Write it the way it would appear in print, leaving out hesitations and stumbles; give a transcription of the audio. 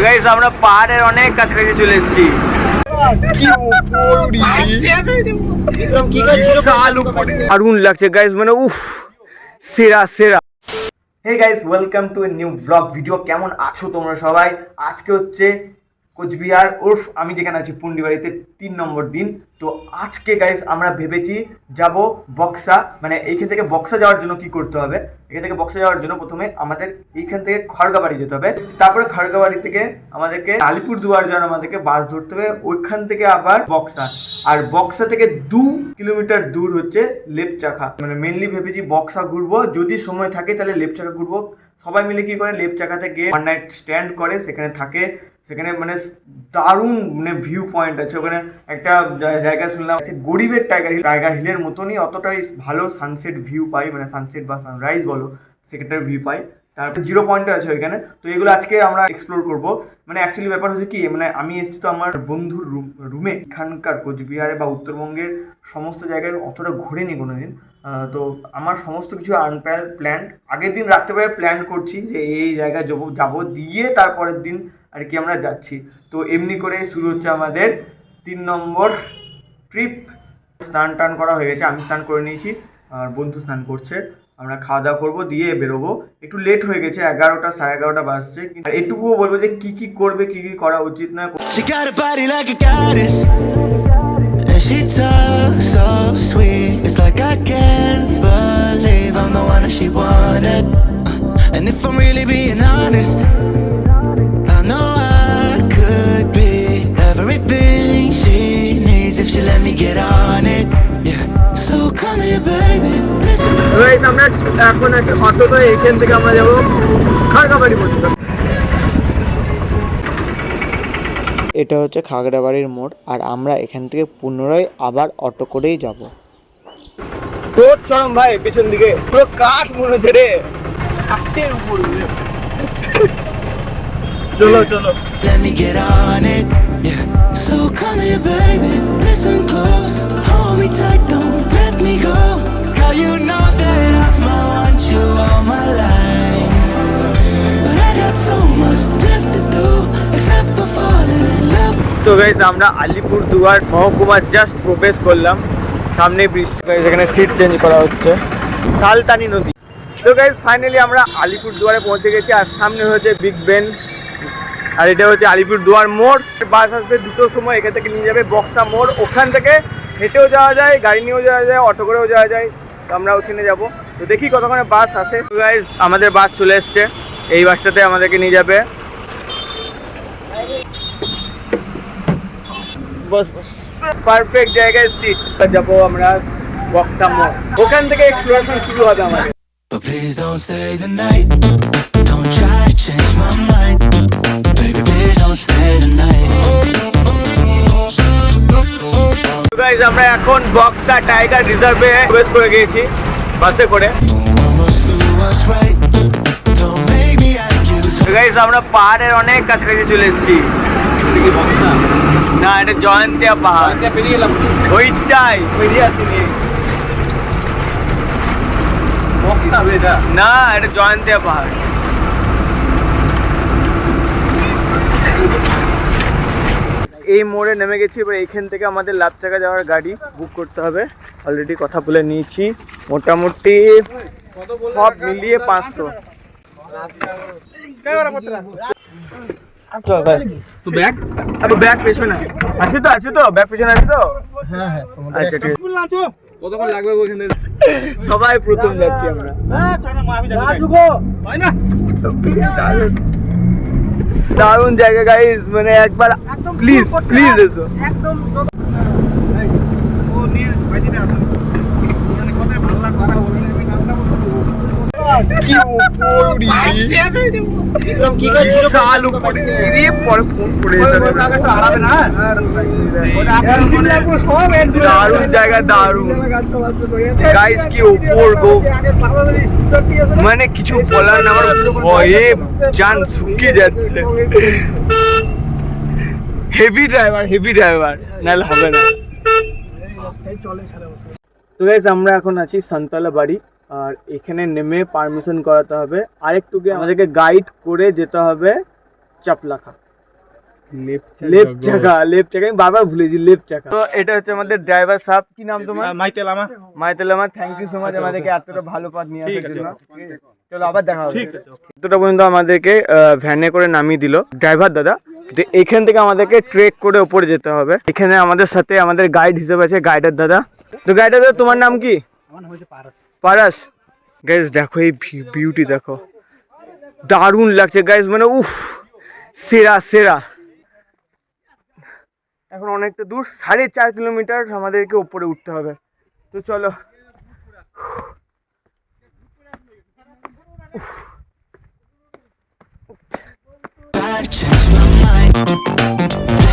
Guys আমরা পাহাড়ের অনেক কাছাকাছি চলে এসেছি। কি উপরে দারুণ লাগছে গাইস, মানে উফ সেরা সেরা। Hey guys, welcome to a new blog video. কেমন আছো তোমরা সবাই? আজকে হচ্ছে কোচবিহার উর্ফ আমি যেখানে আছি পুন্ডিবাড়িতে 3 নম্বর দিন। তো আজকে গাইস আমরা ভেবেছি যাব বক্সা, মানে এইখান থেকে বক্সা যাওয়ার জন্য কি করতে হবে। এখান থেকে বক্সা যাওয়ার জন্য প্রথমে আমাদের এইখান থেকে খড়গাবাড়ি যেতে হবে, তারপরে খড়গাবাড়ি থেকে আমাদেরকে আলিপুরদুয়ার যাওয়ার আমাদেরকে বাস ধরতে হবে, ওইখান থেকে আবার বক্সা। আর বক্সা থেকে 2 কিলোমিটার দূর হচ্ছে লেপচাখা। মানে মেনলি ভেবেছি বক্সা ঘুরবো, যদি সময় থাকে তাহলে লেপচাখা ঘুরবো। সবাই মিলে কি করে লেপচাখা থেকে ওয়ান নাইট স্ট্যান্ড করে, সেখানে থাকে। সেখানে মানে দারুণ মানে ভিউ পয়েন্ট আছে ওখানে। একটা জায়গা শুনলাম আছে গরিবের টাইগার হিলের মতনই, অতটাই ভালো সানসেট ভিউ পাই, মানে সানসেট বা সানরাইজ বলো সেখানটার ভিউ পাই। তারপর 0 পয়েন্ট আছে ওইখানে। তো এগুলো আজকে আমরা এক্সপ্লোর করব। মানে অ্যাকচুয়ালি ব্যাপার হচ্ছে কি, মানে আমি এসেছি তো আমার বন্ধুর রুমে। এখানকার কোচবিহারে বা উত্তরবঙ্গের সমস্ত জায়গায় অতটা ঘুরেনি কোনোদিন। তো আমার সমস্ত কিছু প্ল্যান আগের দিন রাত্রেবেলায় প্ল্যান করছি যে এই জায়গায় যাবো, দিয়ে তারপরের দিন আর কি আমরা যাচ্ছি। তো এমনি করে শুরু হচ্ছে আমাদের 3 নম্বর ট্রিপ। স্নান টান করা হয়ে গেছে, আমি স্নান করে নিয়েছি আর বন্ধু স্নান করছে। আমরা খাওয়া দাওয়া করবো, দিয়ে বেরোবো। একটু লেট হয়ে গেছে, 11টা 11:30 বাজছে। কিন্তু এটুকুও বলবো যে কি কি করবে, কি কি করা উচিত না। She got a body like a goddess, and she talks so sweet. It's like I can't believe I'm the one that she wanted. And if I'm really being honest, I know I could be everything she needs if she let me get on it. Yeah, so come here baby. আমরা এখন একটা auto করে এখান থেকে আমরা যাবো খাগড়াবাড়ি পর্যন্ত। এটা হচ্ছে খাগড়াবাড়ির মোড়, আর আমরা এখান থেকে পুনরায় আবার অটো করেই যাব। তোর চরম ভাই পেছন দিকে পুরো কাঠ মনে হচ্ছে রে, কাঠের উপর। চলো চলো, Let me get on it. Yeah, so come here baby, listen close, hold me tight, don't let me go. Girl, you know that I'ma want you all my life, but I got so much left to do except for falling in love. তো guys আমরা আলিপুরদুয়ার মহকুমা just প্রবেশ করলাম। সামনে bridge, এখানে seat change করা হচ্ছে, সালতানি নদী। তো গাইস ফাইনালি আমরা আলিপুরদুয়ারে পৌঁছে গেছি, আর সামনে হচ্ছে বিগ বেন, আর এটা হচ্ছে আলিপুরদুয়ার মোড়। বাস আসবে 2টোর সময়, এখান থেকে নিয়ে যাবে বক্সা মোড়। ওখান থেকে হেঁটেও যাওয়া যায়, গাড়ি নিয়েও যাওয়া যায়, অটো করেও যাওয়া যায়। তো আমরা ওখানে যাব। তো দেখি কতক্ষণে বাস আসে। তো গাইস আমাদের বাস চলে এসছে, এই বাসটাতে আমাদেরকে নিয়ে যাবে। পারফেক্ট জায়গায় সিট। যাবো আমরা বক্সা মোড়, ওখান থেকে এক্সপ্লোরেশন শুরু হবে আমাদের। But please don't stay the night, don't try to change my mind, baby please don't stay the night. তো গাইস আমরা এখন বক্সা টাইগার রিজার্ভে প্রবেশ করে গিয়েছি বাসে করে। তো গাইস আমরা পাহাড়ের অনেক কাছাকাছি চলে এসেছি। না, এটা জয়ন্তিয়া পাহাড়, ওইটাই বেরিয়ে আসিনি। না, এটা জয়ন্তিয়া পাহাড়। এই মোড়ে নেমে গেছি, এবার এইখান থেকে আমাদের লাভচাকা যাওয়ার গাড়ি বুক করতে হবে। অলরেডি কথা বলে নিয়েছি, মোটামুটি সব মিলিয়ে 500। ব্যাগ পেছনে আছে তো? আছে তো ব্যাগ পেছনে আছে তো? হ্যাঁ হ্যাঁ, আচ্ছা ঠিক আছে। কতক্ষণ লাগবে ওখানে? সবাই প্রথম যাচ্ছি আমরা। দারুণ জায়গা গাইস, মানে একবার প্লিজ প্লিজ এসো। কি উপরে বিশাল উপরে, পরে ফোন করে দারুণ জায়গা, দারুণ গাইস, কি উপর গো, মানে কিছু বলার না, আমার ভয়ে জান শুকিয়ে যাচ্ছে। হেভি ড্রাইভার নাহলে হবে না। তো গাইস আমরা এখন আছি সান্তালা বাড়ি, আর এখানে নেমে পারমিশন করাতে হবে। আরেকটু গিয়ে আমাদেরকে গাইড করে যেতে হবে চাপলাখা। লেফট চাকা আমি বারবার ভুলেছি লেফট চাকা। তো এটা হচ্ছে আমাদের ড্রাইভার সাহেব, কি নাম তোমার? মাইতেলামা। থ্যাংক ইউ সো মাচ আমাদেরকে এতটা ভালো পথ নিয়ে আসার জন্য। চলো আবার দেখা হবে। এতটা পর্যন্ত আমাদেরকে ভ্যানে করে নামিয়ে দিল ড্রাইভার দাদা, কিন্তু এখান থেকে আমাদেরকে ট্রেক করে উপরে যেতে হবে। এখানে আমাদের সাথে আমাদের গাইড হিসেবে আছে গাইডার দাদা। তো গাইডার দাদা তোমার নাম কি? পারাস। গাইজ দেখো এই বিউটি দেখো, দারুণ লাগছে গাইজ, মানে উফ সেরা সেরা। এখন অনেকটা দূর, 4.5 কিলোমিটার আমাদেরকে উপরে উঠতে হবে। তো চলো। I changed my mind.